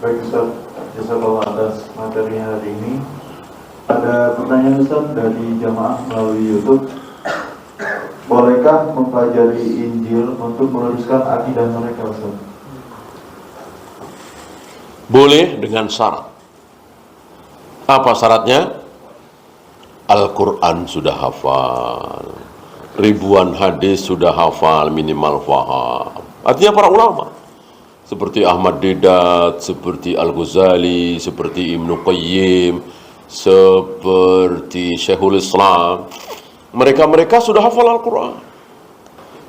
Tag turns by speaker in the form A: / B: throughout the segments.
A: Baik Ustaz, jazakallah atas materinya hari ini. Ada pertanyaan Ustaz dari jamaah melalui YouTube. Bolehkah mempelajari Injil untuk meluruskan akidah mereka Ustaz?
B: Boleh dengan syarat. Apa syaratnya? Al-Quran sudah hafal, ribuan hadis sudah hafal, minimal faham. Artinya para ulama seperti Ahmad Deedat, seperti Al-Ghazali, seperti Ibnu Qayyim, seperti Syekhul Islam, mereka sudah hafal Al-Quran.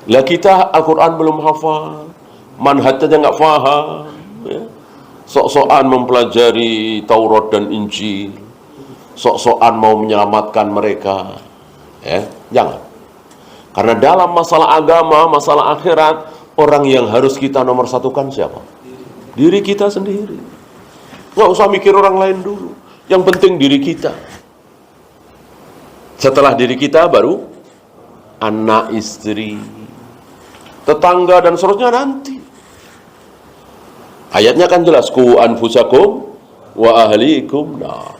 B: Lah kita Al-Quran belum hafal, manhajnya nggak faham, ya. Sok-sokan mempelajari Taurat dan Injil, sok-sokan mau menyelamatkan mereka, ya, jangan. Karena dalam masalah agama, masalah akhirat, orang yang harus kita nomor satukan siapa? Diri kita sendiri. Nggak usah mikir orang lain dulu. Yang penting diri kita. Setelah diri kita baru anak, istri, tetangga dan seterusnya nanti. Ayatnya kan jelas, qu anfusakum wa ahlikum nar.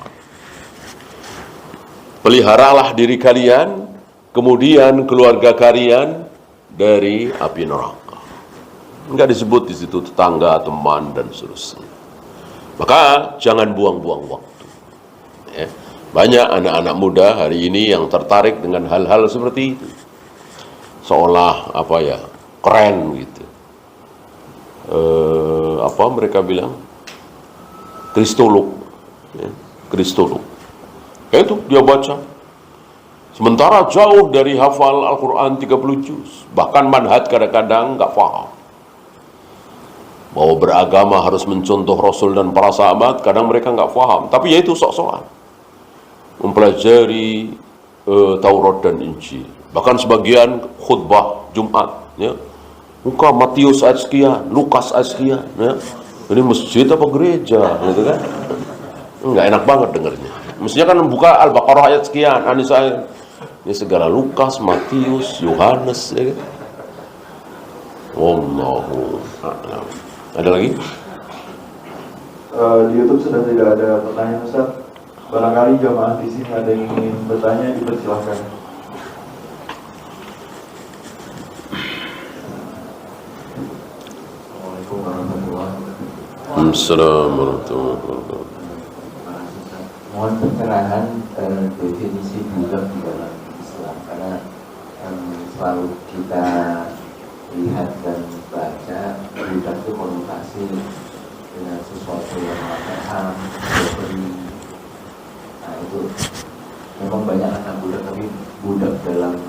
B: Peliharalah diri kalian, kemudian keluarga kalian dari api neraka. Enggak disebut di situ tetangga, teman dan seterusnya. Maka jangan buang-buang waktu. Ya. Banyak anak-anak muda hari ini yang tertarik dengan hal-hal seperti itu, seolah keren gitu. Apa mereka bilang? Kristolog, ya. Kristolog. Itu dia baca. Sementara jauh dari hafal Al-Quran 30 juz. Bahkan manhaj kadang-kadang nggak paham. Bahwa beragama harus mencontoh Rasul dan para sahabat, kadang mereka nggak paham. Tapi ya itu sok-sokan. Mempelajari Taurat dan Injil. Bahkan sebagian khutbah Jumat, ya. Muka Matius ayat sekian, Lukas ayat sekian, ya. Ini masjid apa gereja, gitu kan? Nggak enak banget dengernya. Mestinya kan membuka Al-Baqarah ayat sekian, An-Nisa ayat. Ini segala Lukas, Matius, Yohanes, ya kan? Wallahu a'lam. Ada lagi?
A: Di YouTube sudah tidak ada pertanyaan Ustaz. Barangkali jamaah di sini ada yang ingin bertanya, dipersilahkan. Assalamualaikum warahmatullahi wabarakatuh.
B: Assalamualaikum warahmatullahi wabarakatuh.
C: Mohon pencerahan definisi budak di dalam Islam, karena selalu kita lihat dan baca budak itu konotasi dengan sesuatu yang ham, robbery. Nah itu memang banyak anak budak, tapi budak dalam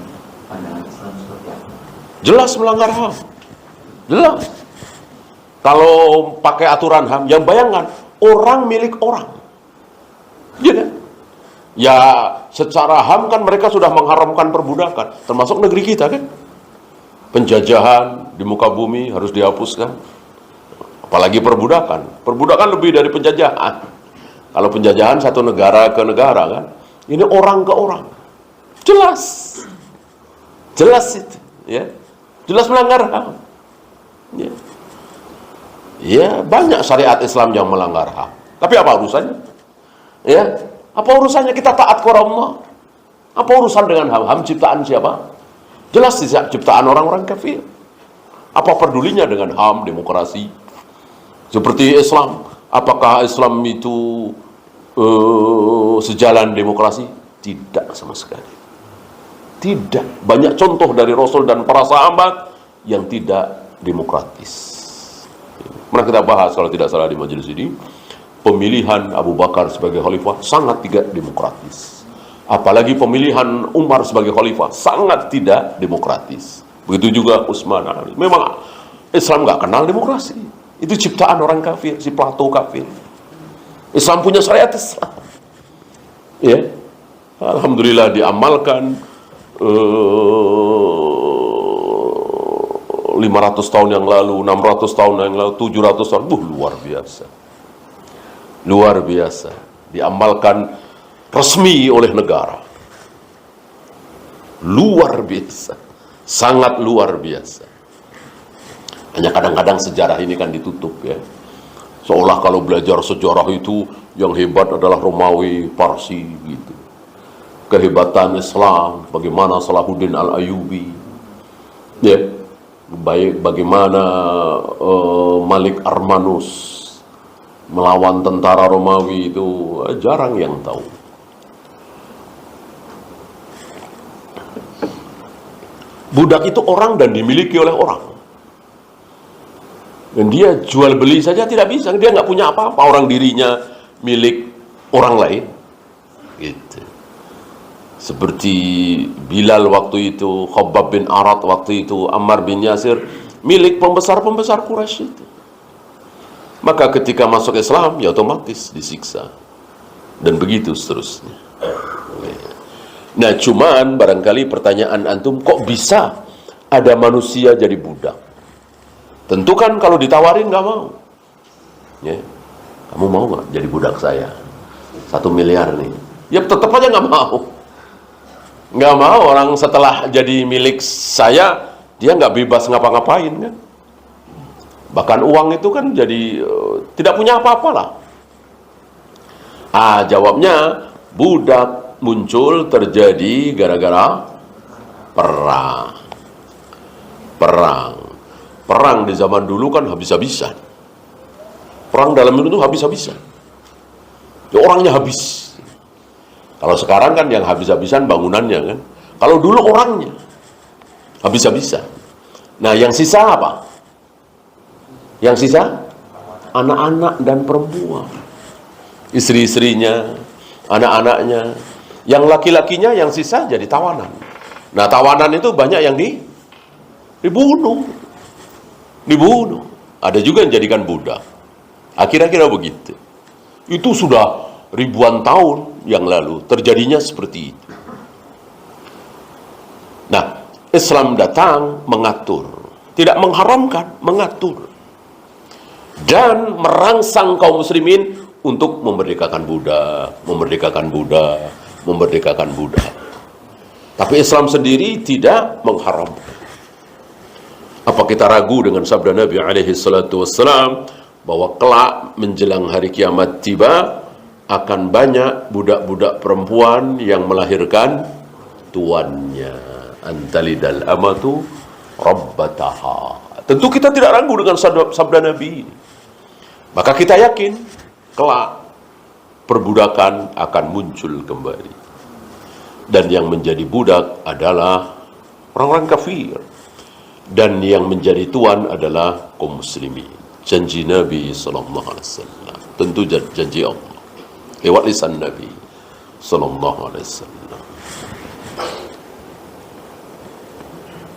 C: pandangan Islam seperti apa?
B: Jelas melanggar HAM. Jelas. Kalau pakai aturan HAM, yang bayangkan orang milik orang. Gitu. Ya secara HAM kan mereka sudah mengharamkan perbudakan, termasuk negeri kita kan. Penjajahan di muka bumi harus dihapuskan. Apalagi perbudakan. Perbudakan lebih dari penjajahan. Kalau penjajahan satu negara ke negara kan, ini orang ke orang. Jelas. Jelas itu, ya. Jelas melanggar HAM. Ya. Ya, banyak syariat Islam yang melanggar HAM. Tapi apa urusannya? Ya, apa urusannya kita taat kepada Allah? Apa urusan dengan HAM? HAM ciptaan siapa? Jelas ciptaan orang-orang kafir. Apa pedulinya dengan HAM, demokrasi? Seperti Islam, apakah Islam itu sejalan demokrasi? Tidak sama sekali. Tidak. Banyak contoh dari Rasul dan para sahabat yang tidak demokratis. Pernah kita bahas kalau tidak salah di majelis ini, pemilihan Abu Bakar sebagai khalifah sangat tidak demokratis. Apalagi pemilihan Umar sebagai khalifah sangat tidak demokratis. Begitu juga Utsman, Ali. Memang Islam nggak kenal demokrasi. Itu ciptaan orang kafir, si Plato kafir. Islam punya syariat Islam. Ya, alhamdulillah diamalkan 500 tahun yang lalu, 600 tahun yang lalu, 700 tahun. Luar biasa. Luar biasa. Diamalkan resmi oleh negara. Luar biasa. Sangat luar biasa. Hanya kadang-kadang sejarah ini kan ditutup, ya. Seolah kalau belajar sejarah itu yang hebat adalah Romawi, Parsi gitu. Kehebatan Islam, bagaimana Salahuddin Al-Ayyubi, ya, baik bagaimana Malik Armanus melawan tentara Romawi itu jarang yang tahu. Budak itu orang dan dimiliki oleh orang. Dan dia jual beli saja tidak bisa, dia nggak punya apa-apa, orang dirinya milik orang lain. Gitu. Seperti Bilal waktu itu, Khabbab bin Arat waktu itu, Ammar bin Yasir, milik pembesar-pembesar Quraisy itu. Maka ketika masuk Islam, ya otomatis disiksa. Dan begitu seterusnya. Nah, cuman barangkali pertanyaan antum, kok bisa ada manusia jadi budak? Tentu kan kalau ditawarin nggak mau. Ya, kamu mau nggak jadi budak saya? 1 miliar nih. Ya tetap aja nggak mau. Nggak mau, orang setelah jadi milik saya, dia nggak bebas ngapa-ngapain kan. Bahkan uang itu kan jadi tidak punya apa-apa lah. Jawabnya, budak muncul terjadi gara-gara perang. Perang di zaman dulu kan habis-habisan. Perang dalam itu habis-habisan. Ya, orangnya habis. Kalau sekarang kan yang habis-habisan bangunannya kan. Kalau dulu orangnya habis-habisan. Nah, yang sisa apa? Yang sisa anak-anak dan perempuan. Istri-istrinya, anak-anaknya. Yang laki-lakinya yang sisa jadi tawanan. Nah, tawanan itu banyak yang dibunuh. Ada juga yang jadikan budak. Kira-kira begitu. Itu sudah ribuan tahun yang lalu terjadinya seperti itu. Nah, Islam datang mengatur, tidak mengharamkan, mengatur. Dan merangsang kaum muslimin untuk memerdekakan budak. Tapi Islam sendiri tidak mengharamkan. Apa kita ragu dengan sabda Nabi alaihi salatu wassalam bahwa kelak menjelang hari kiamat tiba akan banyak budak-budak perempuan yang melahirkan tuannya. Antalidal amatu rabbataha. Tentu kita tidak ragu dengan sabda Nabi. Maka kita yakin kelak perbudakan akan muncul kembali. Dan yang menjadi budak adalah orang-orang kafir. Dan yang menjadi tuan adalah kaum muslimin. Janji Nabi sallallahu alaihi wasallam. Tentu janji Allah lewat lisan Nabi sallallahu alaihi wasallam.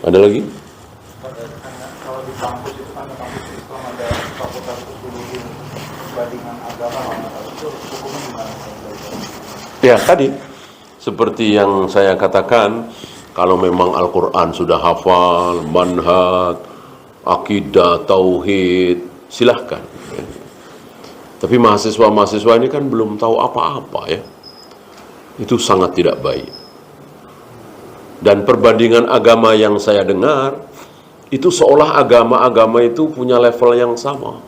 B: Ada lagi?
D: Kalau di kampus itu kan kampus Islam ada fakultas usulul bandingan agama, itu hukumnya gimana?
B: Ya, tadi seperti yang saya katakan, kalau memang Al-Quran sudah hafal, manhaj, akidah, tauhid, silahkan. Tapi mahasiswa-mahasiswa ini kan belum tahu apa-apa ya. Itu sangat tidak baik. Dan perbandingan agama yang saya dengar, itu seolah agama-agama itu punya level yang sama.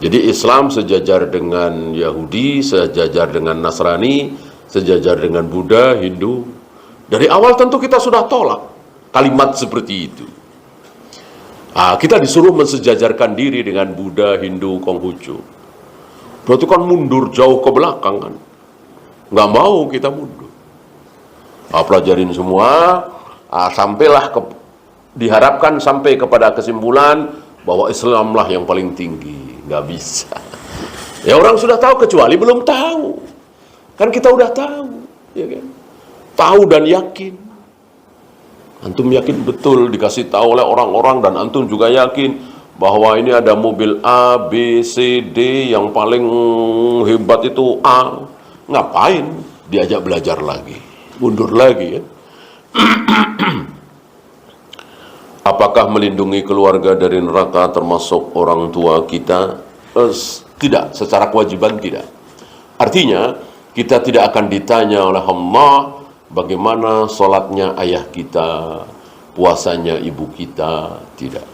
B: Jadi Islam sejajar dengan Yahudi, sejajar dengan Nasrani, sejajar dengan Buddha, Hindu. Dari awal tentu kita sudah tolak kalimat seperti itu. Kita disuruh mensejajarkan diri dengan Buddha, Hindu, Konghucu. Berarti kan mundur jauh ke belakang kan. Nggak mau kita mundur. Pelajarin semua, sampailah diharapkan sampai kepada kesimpulan bahwa Islamlah yang paling tinggi. Nggak bisa. Ya orang sudah tahu kecuali belum tahu. Kan kita udah tahu, ya kan? Tahu dan yakin. Antum yakin betul dikasih tahu oleh orang-orang dan antum juga yakin bahwa ini ada mobil A, B, C, D yang paling hebat itu A. Ngapain diajak belajar lagi? Mundur lagi ya. Apakah melindungi keluarga dari neraka termasuk orang tua kita? Tidak, secara kewajiban tidak. Artinya kita tidak akan ditanya oleh Allah bagaimana sholatnya ayah kita, puasanya ibu kita, tidak.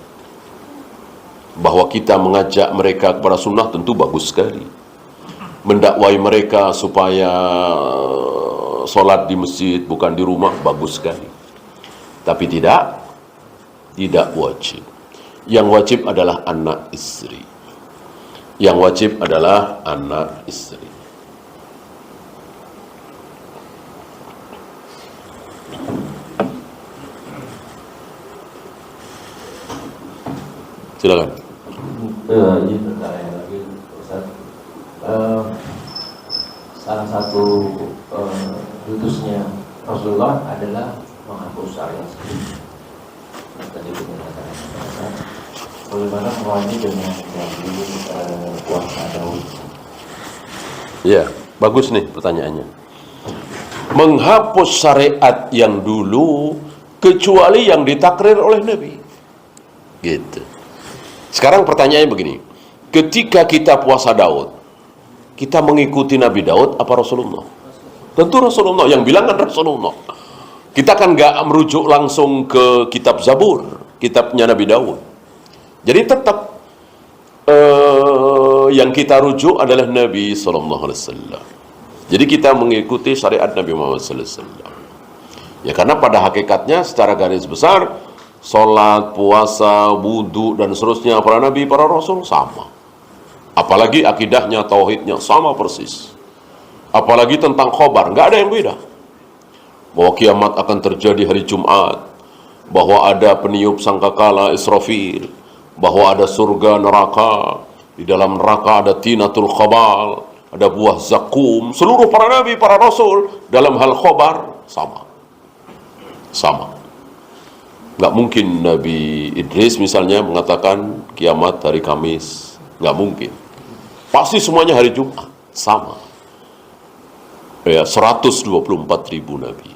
B: Bahwa kita mengajak mereka kepada sunnah tentu bagus sekali. Mendakwai mereka supaya solat di masjid bukan di rumah, bagus sekali. Tapi tidak wajib. Yang wajib adalah anak istri. Yang wajib adalah anak istri. Silakan.
C: Ini pertanyaan lagi, Ustaz. Salah satu dutusnya Rasulullah adalah menghapus syariat sendiri. Tadi dikatakan Ustaz, bagaimana hubungannya dengan yang dulu puasa Daud?
B: Ya, bagus nih pertanyaannya. Menghapus syariat yang dulu kecuali yang ditakrir oleh Nabi. Gitu. Sekarang pertanyaannya begini. Ketika kita puasa Daud, kita mengikuti Nabi Daud apa Rasulullah? Tentu Rasulullah, yang bilang kan Rasulullah. Kita kan gak merujuk langsung ke kitab Zabur, kitabnya Nabi Daud. Jadi tetap yang kita rujuk adalah Nabi SAW. Jadi kita mengikuti syariat Nabi Muhammad SAW. Ya karena pada hakikatnya secara garis besar, sholat, puasa, wudhu dan seterusnya para Nabi, para Rasul sama. Apalagi akidahnya, tauhidnya sama persis. Apalagi tentang khobar, nggak ada yang beda. Bahwa kiamat akan terjadi hari Jumat, bahwa ada peniup sangkakala Israfil, bahwa ada surga neraka, di dalam neraka ada tinatul khabal, ada buah zakum. Seluruh para Nabi, para Rasul dalam hal khobar sama. Nggak mungkin Nabi Idris misalnya mengatakan kiamat hari Kamis. Nggak mungkin. Pasti semuanya hari Jumat. Sama. Ya, 124.000 Nabi.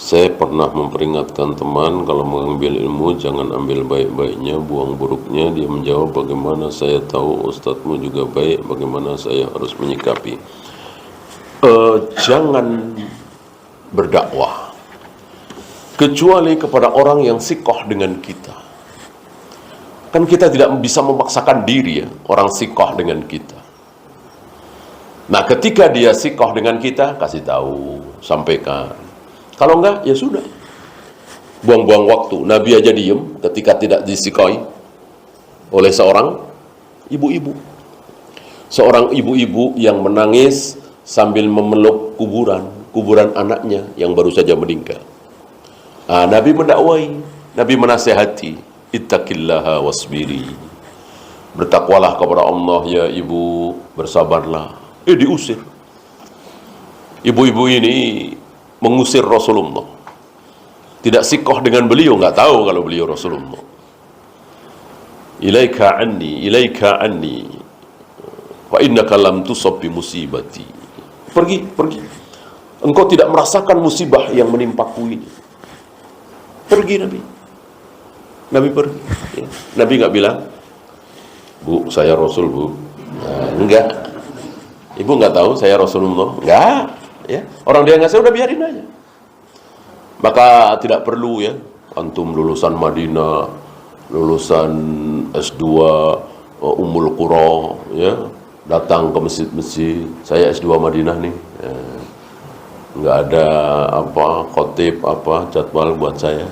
B: Saya pernah memperingatkan teman kalau mengambil ilmu jangan ambil baik-baiknya, buang buruknya. Dia menjawab, bagaimana saya tahu ustadzmu juga baik, bagaimana saya harus menyikapi. Jangan berdakwah kecuali kepada orang yang sikoh dengan kita. Kan kita tidak bisa memaksakan diri ya, orang sikoh dengan kita. Nah ketika dia sikoh dengan kita, kasih tahu, sampaikan. Kalau enggak, ya sudah. Buang-buang waktu. Nabi aja diem ketika tidak disikoi oleh seorang ibu-ibu. Seorang ibu-ibu yang menangis sambil memeluk kuburan anaknya yang baru saja meninggal. Nabi mendakwai, Nabi menasihati, ittaqillaha wasbiri. Bertakwalah kepada Allah ya ibu, bersabarlah. Diusir. Ibu-ibu ini mengusir Rasulullah. Tidak sikoh dengan beliau, nggak tahu kalau beliau Rasulullah. Ilaika anni wa innaka lam tusab bi musibati. Pergi. Engkau tidak merasakan musibah yang menimpaku ini. Pergi Nabi pergi. Ya. Nabi nggak bilang, Bu, saya Rasul, Bu. Enggak. Ibu nggak tahu saya Rasulullah? Enggak. Ya, orang dia nggak, saya udah biarin aja. Maka tidak perlu ya, antum lulusan Madinah, lulusan S2 Ummul Qura, ya, datang ke masjid-masjid. Saya S2 Madinah nih, ya. Nggak ada khotib jadwal buat saya,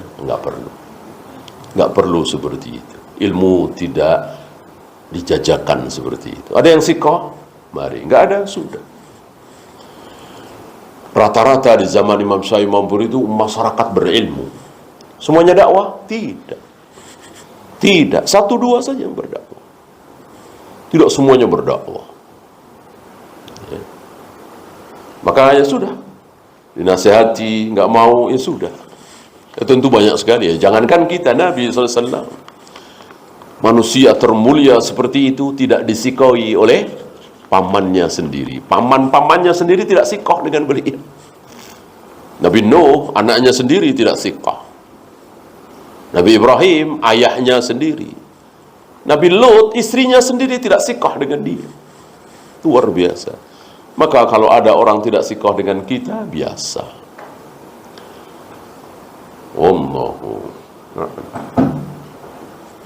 B: nggak perlu seperti itu. Ilmu tidak dijajakan seperti itu. Ada yang sikoh, mari. Nggak ada, sudah. Rata-rata di zaman Imam Syafi'i, Imam Bukhari itu masyarakat berilmu. Semuanya dakwah? Tidak. 1-2 saja yang berdakwah. Tidak semuanya berdakwah. Ya. Maka ya sudah. Dinasihati, nggak mau, ya sudah. Ya, tentu banyak sekali ya. Jangankan kita, Nabi SAW. Manusia termulia seperti itu tidak disikoi oleh pamannya sendiri. Pamannya sendiri tidak sikoh dengan beliau. Nabi Nuh, anaknya sendiri tidak sikoh. Nabi Ibrahim, ayahnya sendiri. Nabi Lut, istrinya sendiri tidak sikoh dengan dia. Luar biasa. Maka kalau ada orang tidak sikoh dengan kita, biasa. Wallahu.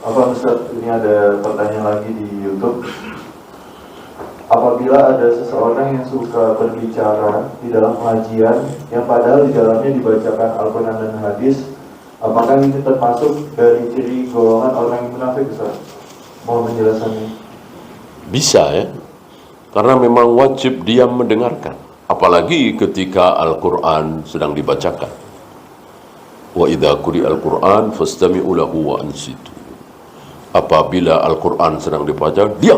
A: Apa Ustaz, ini ada pertanyaan lagi di YouTube. Apabila ada seseorang yang suka berbicara di dalam pengajian yang padahal di dalamnya dibacakan Al-Quran dan hadis, apakah ini termasuk dari ciri golongan orang yang munafik, Ustaz? Mohon penjelasannya.
B: Bisa ya, karena memang wajib diam mendengarkan, apalagi ketika Al-Quran sedang dibacakan. Wa idza quri'al Qur'an fastami'u lahu wa ansitu. Apabila Al-Quran sedang dibaca, diam,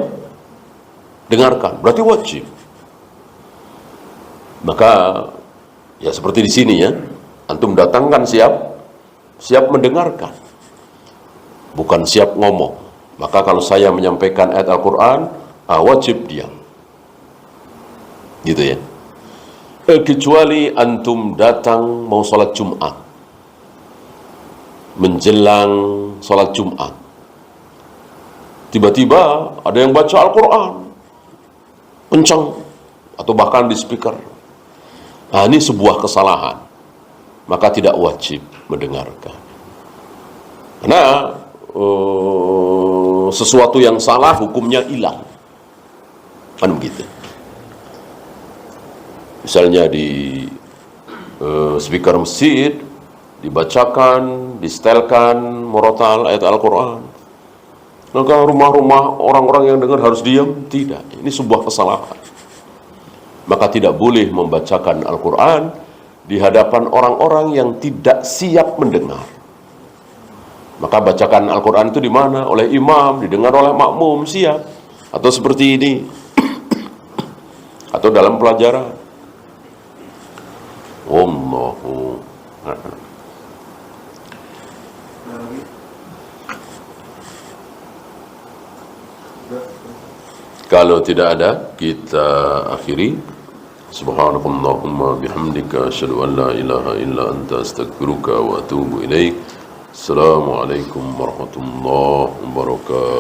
B: dengarkan, berarti wajib. Maka ya seperti di sini ya, antum datangkan siap mendengarkan, bukan siap ngomong. Maka kalau saya menyampaikan ayat Al-Quran, wajib diam, gitu ya. Kecuali antum datang mau sholat Jumat, menjelang sholat Jumat, tiba-tiba ada yang baca Al-Quran kencang atau bahkan di speaker. Nah, ini sebuah kesalahan, maka tidak wajib mendengarkan. Karena sesuatu yang salah hukumnya hilang, kan begitu. Misalnya di speaker masjid dibacakan, distelkan murotal ayat Al-Quran, maka rumah-rumah orang-orang yang dengar harus diam? Tidak, ini sebuah kesalahan. Maka tidak boleh membacakan Al-Quran di hadapan orang-orang yang tidak siap mendengar. Maka bacakan Al-Quran itu di mana? Oleh imam, didengar oleh makmum, siap. Atau seperti ini, atau dalam pelajaran. Wallahu a'lam. Kalau tidak ada, kita akhiri. Subhanakallahumma bihamdika asyhadu an la ilaha illa anta astaghfiruka wa atubu ilaik. Assalamualaikum warahmatullahi wabarakatuh.